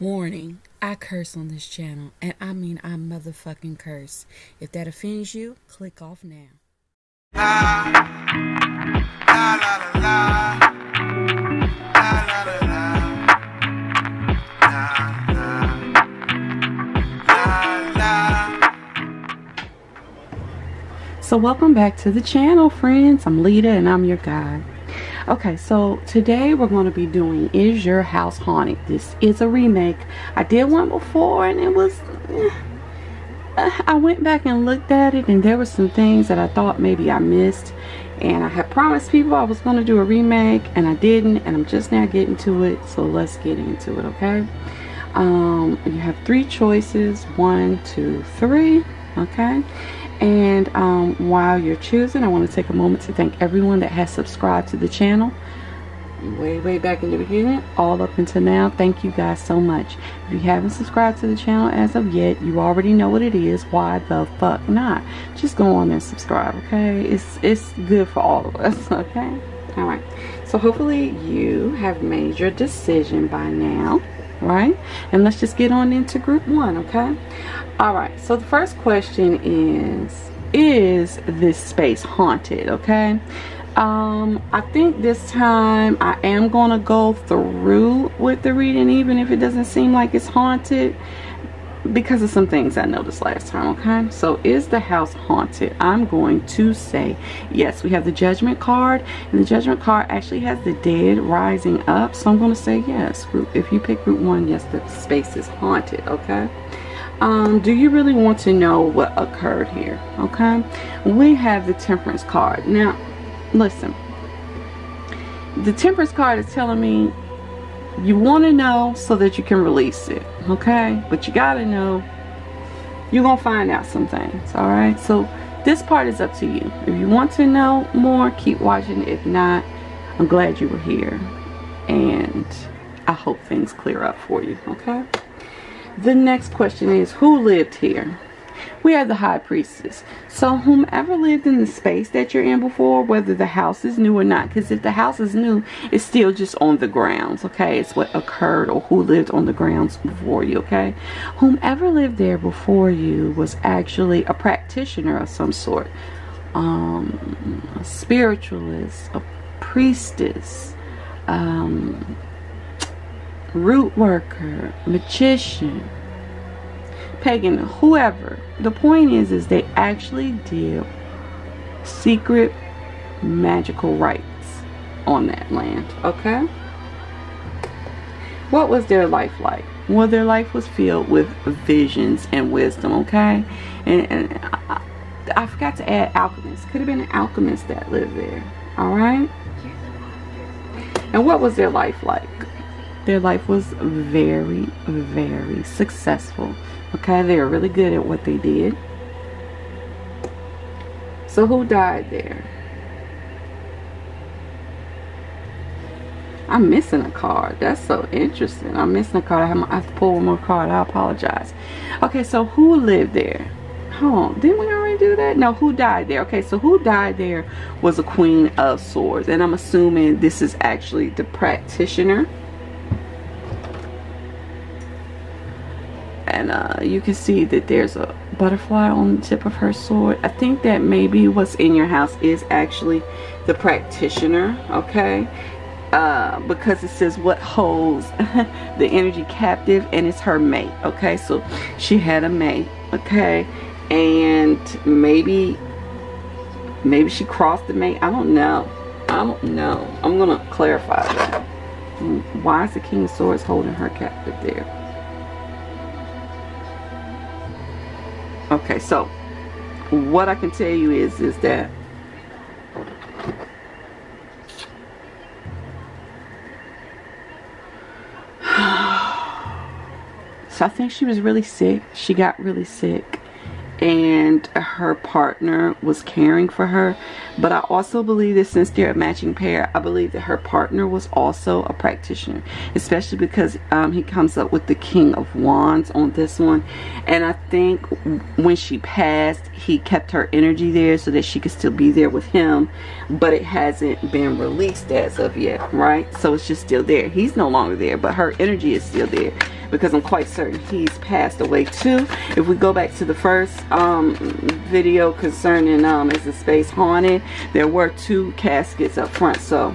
Warning, I curse on this channel, and I mean I motherfucking curse. If that offends you, click off now. La, la, la, la, la. So welcome back to the channel, friends. I'm Lita and I'm your guide. Okay, so today we're going to be doing Is Your House Haunted? This is a remake. I did one before and it was I went back and looked at it and there were some things that I thought maybe I missed, and I had promised people I was going to do a remake and I didn't, and I'm just now getting to it. So let's get into it. Okay, you have three choices, 1, 2, 3. Okay, and while you're choosing, I want to take a moment to thank everyone that has subscribed to the channel way back in the beginning all up until now. Thank you guys so much. If you haven't subscribed to the channel as of yet, you already know what it is. Why the fuck not? Just go on and subscribe. Okay, it's good for all of us. Okay, all right, so hopefully you have made your decision by now, right? And let's just get on into group 1. Okay, all right, so the first question is this space haunted? Okay, I think this time I am gonna go through with the reading even if it doesn't seem like it's haunted, because of some things I noticed last time. Okay, so is the house haunted? I'm going to say yes. We have the Judgment card, and the Judgment card actually has the dead rising up, so I'm going to say yes. If you pick group 1, yes, the space is haunted. Okay, do you really want to know what occurred here? Okay, we have the Temperance card. Now listen, the Temperance card is telling me you want to know so that you can release it. Okay, but you gotta know, you're gonna find out some things. All right, so this part is up to you. If you want to know more, keep watching. If not, I'm glad you were here and I hope things clear up for you. Okay, the next question is, who lived here? We have the High Priestess. So whomever lived in the space that you're in before, whether the house is new or not, because if the house is new, it's still just on the grounds. Okay, it's what occurred or who lived on the grounds before you. Okay, whomever lived there before you was actually a practitioner of some sort, a spiritualist, a priestess, root worker, magician, pagan, whoever. The point is they actually did secret magical rites on that land. Okay, what was their life like? Well, their life was filled with visions and wisdom. Okay, and I forgot to add alchemists. Could have been an alchemist that lived there. All right, and what was their life like? Their life was very successful. Okay, they were really good at what they did. So who died there? I'm missing a card. That's so interesting. I'm missing a card. I have to pull one more card. I apologize. Okay, so who lived there? Hold on, didn't we already do that? No, who died there? Okay, so who died there was a Queen of Swords, and I'm assuming this is actually the practitioner. And you can see that there's a butterfly on the tip of her sword. I think that maybe what's in your house is actually the practitioner. Okay, because it says what holds the energy captive, and it's her mate. Okay, so she had a mate. Okay, and maybe she crossed the mate. I don't know. I'm gonna clarify that. Why is the King of Swords holding her captive there? Okay, so what I can tell you is that so I think she was really sick. She got really sick, and her partner was caring for her. But I also believe that since they're a matching pair, I believe that her partner was also a practitioner, especially because he comes up with the King of Wands on this one. And I think when she passed, he kept her energy there so that she could still be there with him. but it hasn't been released as of yet, right? So it's just still there. He's no longer there, but her energy is still there, because I'm quite certain he's passed away too. If we go back to the first video concerning is the space haunted, there were 2 caskets up front. So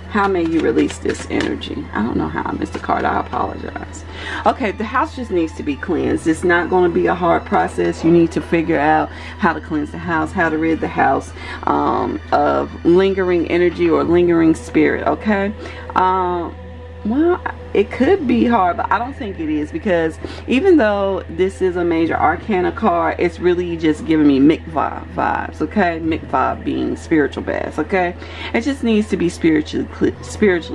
how may you release this energy? I don't know how I missed the card. I apologize. Okay, the house just needs to be cleansed. It's not going to be a hard process. You need to figure out how to cleanse the house, how to rid the house of lingering energy or lingering spirit, okay? Well, it could be hard, but I don't think it is, because even though this is a major arcana card, it's really just giving me Mikvah vibes, okay? Mikvah being spiritual baths, okay? It just needs to be spiritually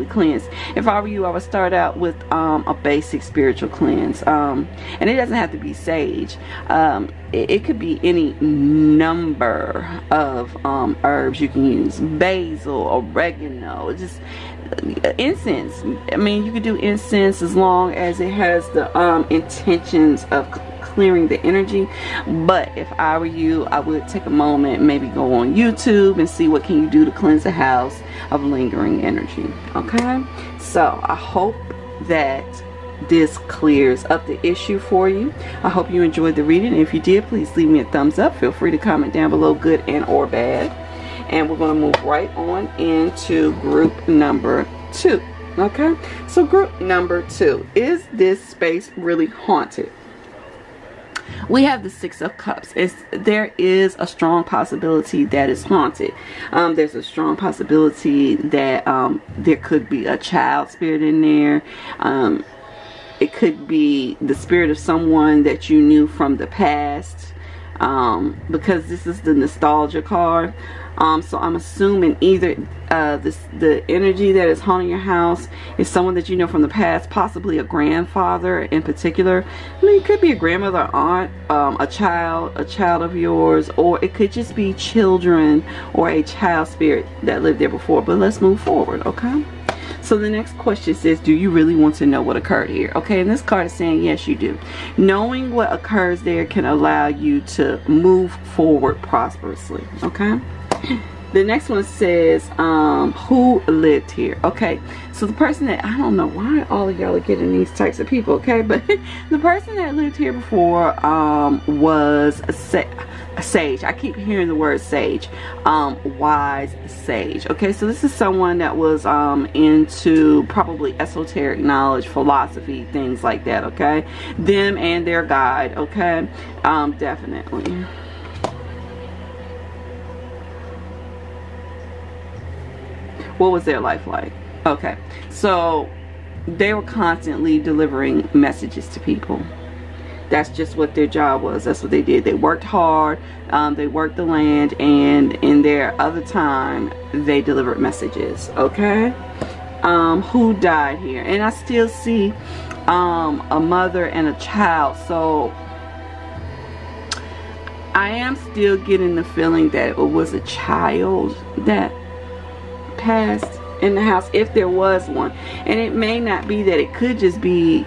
cleansed. If I were you, I would start out with a basic spiritual cleanse, and it doesn't have to be sage. It could be any number of herbs you can use. Basil, oregano, just incense. I mean, you could do incense as long as it has the intentions of clearing the energy. But if I were you, I would take a moment, maybe go on YouTube and see what can you do to cleanse the house of lingering energy, okay? So I hope that this clears up the issue for you. I hope you enjoyed the reading. If you did, please leave me a thumbs up. Feel free to comment down below, good and or bad. And we're going to move right on into group number 2. Okay, so group number 2, is this space really haunted? We have the 6 of Cups. There is a strong possibility that it's haunted. There's a strong possibility that there could be a child spirit in there. It could be the spirit of someone that you knew from the past, because this is the nostalgia card. So I'm assuming either the energy that is haunting your house is someone that you know from the past, possibly a grandfather in particular. I mean, it could be a grandmother, aunt, a child of yours, or it could just be children or a child spirit that lived there before. But let's move forward, okay? So the next question says, do you really want to know what occurred here? Okay, and this card is saying yes, you do. Knowing what occurs there can allow you to move forward prosperously, okay? The next one says, who lived here? Okay, so the person that, I don't know why all of y'all are getting these types of people, okay? But the person that lived here before was a sage. I keep hearing the word sage. Wise sage. Okay, so this is someone that was into probably esoteric knowledge, philosophy, things like that, okay? Them and their guide, okay? Definitely. What was their life like? Okay, so they were constantly delivering messages to people. That's just what their job was. That's what they did. They worked hard, they worked the land, and in their other time they delivered messages, okay? Who died here? And I still see a mother and a child, so I am still getting the feeling that it was a child that passed in the house, if there was one. And it may not be that, it could just be,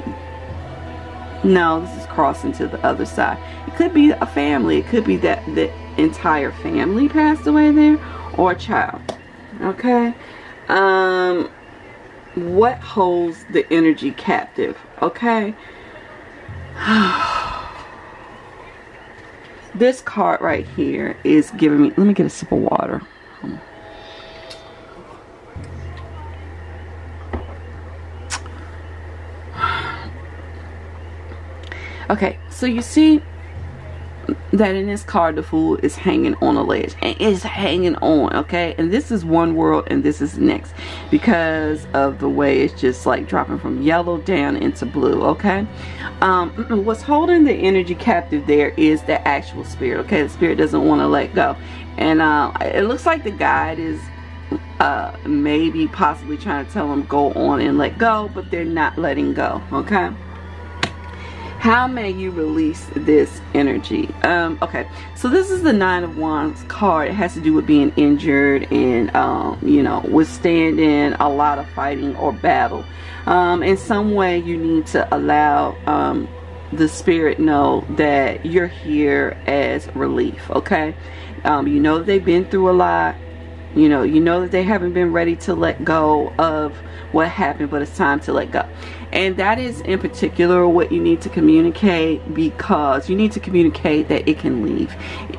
no, this is crossing to the other side. It could be a family. It could be that the entire family passed away there, or a child, okay? What holds the energy captive? Okay, this card right here is giving me, let me get a sip of water. Okay, so you see that in this card, the Fool is hanging on a ledge, and it's hanging on, okay? And this is one world and this is next, because of the way it's just like dropping from yellow down into blue, okay? What's holding the energy captive there is the actual spirit, okay? The spirit doesn't want to let go. And it looks like the guide is maybe possibly trying to tell them go on and let go, but they're not letting go, okay? How may you release this energy? Okay, so this is the 9 of Wands card. It has to do with being injured and, you know, withstanding a lot of fighting or battle. In some way, you need to allow the spirit know that you're here as relief, okay? You know that they've been through a lot. You know that they haven't been ready to let go of what happened, but it's time to let go. And that is in particular what you need to communicate, because you need to communicate that it can leave.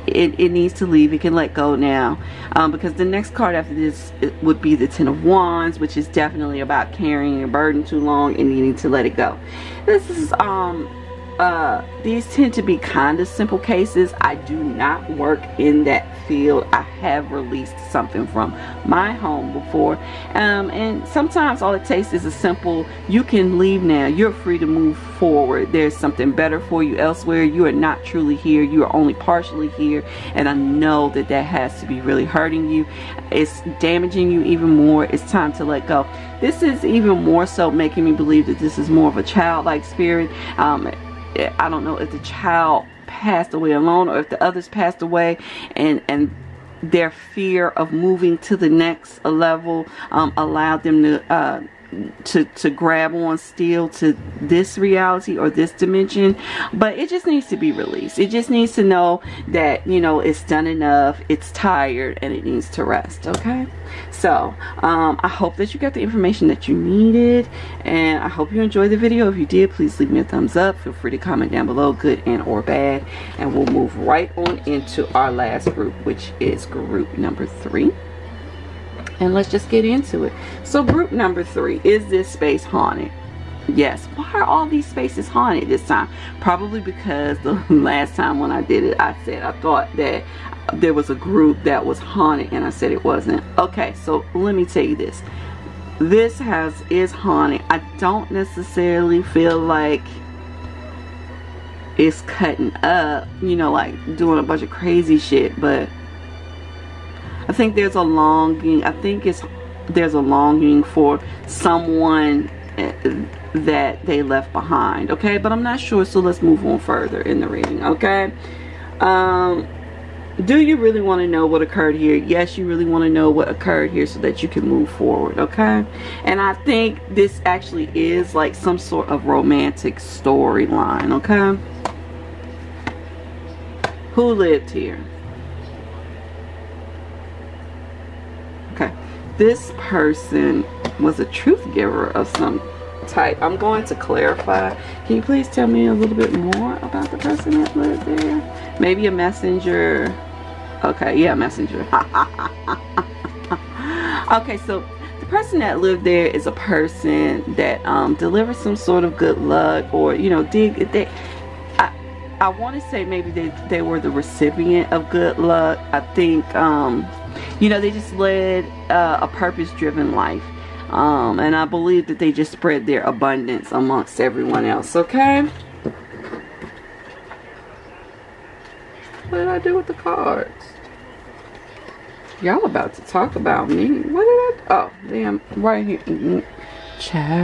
It needs to leave. It can let go now, because the next card after this would be the Ten of Wands, which is definitely about carrying a burden too long and needing to let it go. This is these tend to be kind of simple cases. I do not work in that field. I have released something from my home before, and sometimes all it takes is a simple, you can leave now, you're free to move forward, there's something better for you elsewhere, you are not truly here, you are only partially here. And I know that that has to be really hurting you, it's damaging you even more. It's time to let go. This is even more so making me believe that this is more of a childlike spirit. I don't know if the child passed away alone or if the others passed away, and their fear of moving to the next level allowed them to grab on still to this reality or this dimension. But it just needs to be released. It just needs to know that, you know, it's done enough, it's tired, and it needs to rest. Okay, so I hope that you got the information that you needed, and I hope you enjoyed the video. If you did, please leave me a thumbs up. Feel free to comment down below, good and or bad, and we'll move right on into our last group, which is group number 3. And let's just get into it. So group number 3, is this space haunted? Yes. Why are all these spaces haunted this time? Probably because the last time when I did it, I said I thought that there was a group that was haunted, and I said it wasn't. Okay, so let me tell you this. This house is haunted. I don't necessarily feel like it's cutting up, you know, like doing a bunch of crazy shit, but I think there's a longing. I think there's a longing for someone that they left behind. Okay, but I'm not sure, so let's move on further in the reading. Okay, do you really want to know what occurred here? Yes, you really want to know what occurred here so that you can move forward. Okay, and I think this actually is like some sort of romantic storyline. Okay, who lived here? Okay, this person was a truth giver of some type. I'm going to clarify. Can you please tell me a little bit more about the person that lived there? Maybe a messenger. Okay, yeah, messenger. Okay, so the person that lived there is a person that delivers some sort of good luck, or, you know, I want to say maybe they were the recipient of good luck. I think you know, they just led a purpose-driven life, and I believe that they just spread their abundance amongst everyone else. Okay, what did I do with the cards? Y'all about to talk about me. What did I? Oh, damn, right here. Child,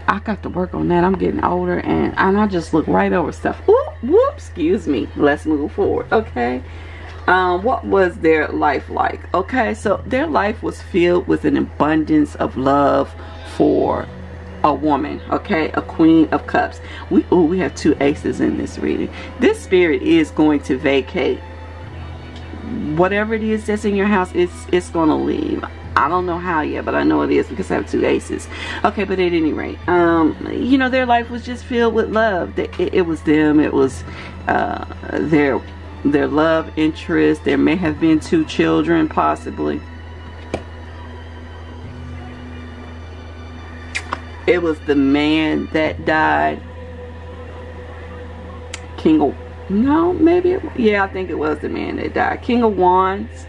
I got to work on that. I'm getting older, and I just look right over stuff. Whoop, excuse me. Let's move forward. Okay, what was their life like? Okay, so their life was filled with an abundance of love for a woman. Okay, a Queen of Cups. We have 2 aces in this reading. This spirit is going to vacate whatever it is that's in your house. It's gonna leave. I don't know how yet, but I know it is because I have 2 aces. Okay, but at any rate, you know, their life was just filled with love. It was them. It was their love interest. There may have been 2 children, possibly. It was the man that died. Yeah, I think it was the man that died. King of Wands.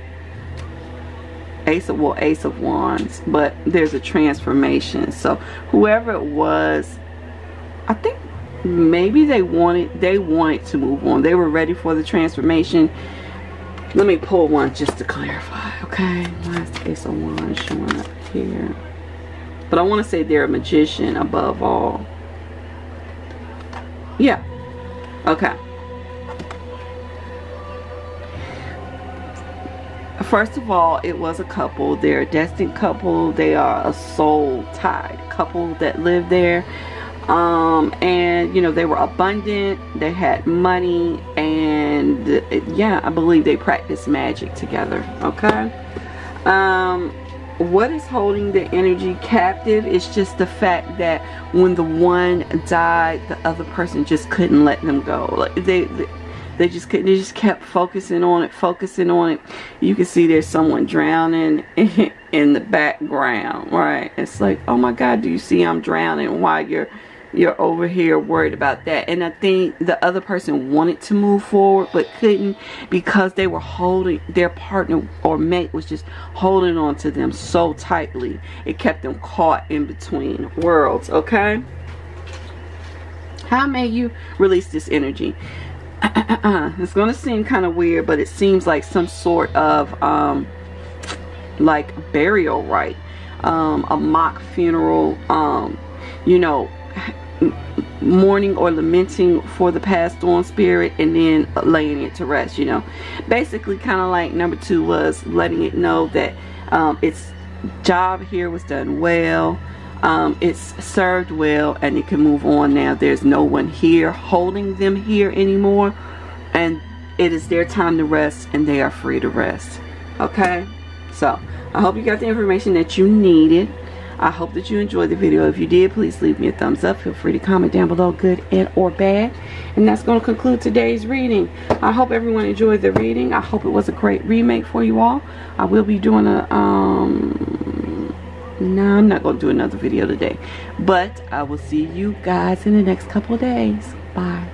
Ace of Wands, but there's a transformation. So whoever it was, I think maybe they wanted to move on. They were ready for the transformation. Let me pull one just to clarify. Okay, why is the Ace of Wands showing up here? But I want to say they're a magician above all. Yeah. Okay. First of all, it was a couple. They're a destined couple. They are a soul-tied couple that live there. And you know, they were abundant, they had money, and yeah, I believe they practiced magic together. Okay. What is holding the energy captive is just the fact that when the one died, the other person just couldn't let them go. Like they just couldn't. They just kept focusing on it. You can see there's someone drowning in the background, right? It's like, oh my God, do you see I'm drowning? Why you're over here worried about that? And I think the other person wanted to move forward but couldn't, because they were holding, their partner or mate was just holding on to them so tightly. It kept them caught in between worlds. Okay, how may you release this energy? It's gonna seem kind of weird, but it seems like some sort of like burial rite, a mock funeral, you know, mourning or lamenting for the passed on spirit, and then laying it to rest. You know, basically kind of like number 2 was letting it know that its job here was done well, it's served well, and it can move on now. There's no one here holding them here anymore, and it is their time to rest, and they are free to rest. Okay, so I hope you got the information that you needed. I hope that you enjoyed the video. If you did, please leave me a thumbs up. Feel free to comment down below, good and or bad. And that's going to conclude today's reading. I hope everyone enjoyed the reading. I hope it was a great remake for you all. I will be doing a no, I'm not going to do another video today, but I will see you guys in the next couple of days. Bye.